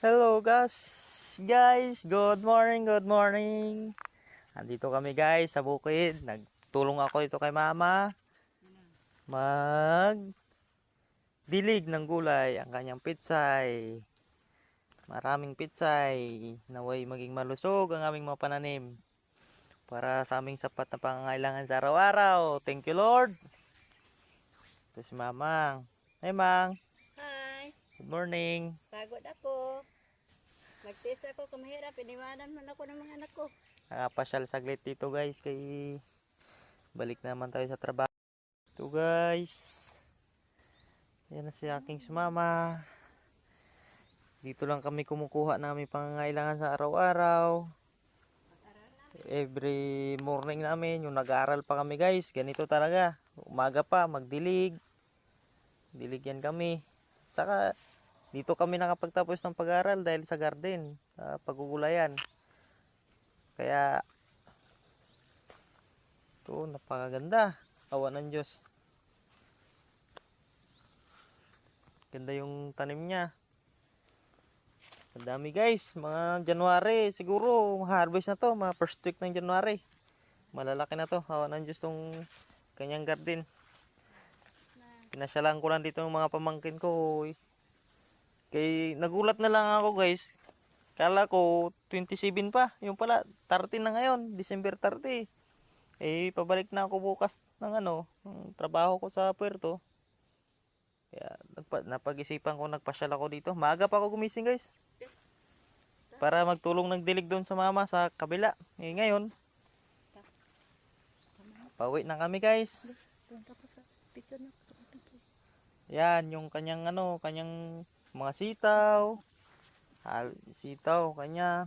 Hello guys, good morning, good morning. Andito kami guys sa bukid. Nagtulong ako ito kay mama. Magdilig ng gulay ang kanyang pitsay. Maraming pitsay. Naway maging malusog ang aming mga pananim. Para sa aming sapat na pangangailangan sa araw-araw. Thank you Lord. Ito si Mamang. Hey Mang. Hi, Good morning. pagod ako. Nagtiis ako kumahirap, iniwanan man ako ng mga anak ko. Nakapasyal saglit dito guys. Kay balik naman tayo sa trabaho. Ito guys. Yan na si aking sumama. Dito lang kami kumukuha namin pangangailangan sa araw-araw. Every morning namin, yung nag-aaral pa kami guys. Ganito talaga. Umaga pa, magdilig. Diligyan kami. Saka, dito kami nakapagtapos ng pag-aaral dahil sa garden. Pagugulayan. Kaya, ito, napakaganda. Awa ng Diyos. Ganda yung tanim niya. Ang dami guys, mga January siguro harvest na to, mga first week ng January. Malalaki na to, hawa ng Diyos tong kanyang garden. Pinasyalan ko lang dito ng mga pamangkin ko. Kay nagulat na lang ako guys. Kala ko 27 pa, yung pala 30 na ngayon, December 30. Pabalik na ako bukas ng ng trabaho ko sa puerto. Kaya napag-isipan ko, nagpasyal ako dito. Maaga pa ako gumising guys. Para magtulong ng dilig doon sa mama sa kabila. Ngayon, pauwi na kami guys. Yan, yung kanyang kanyang mga sitaw. Sitaw, kanya.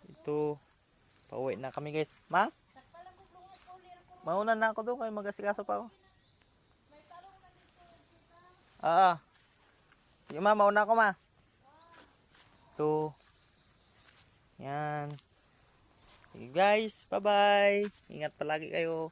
Ito, pauwi na kami guys. Ma? Mauna na ako doon, kaya mag-asikaso pa ako. Sige ma, mauna ako ma. Ito. Yan. Okay guys, bye-bye. Ingat palagi kayo.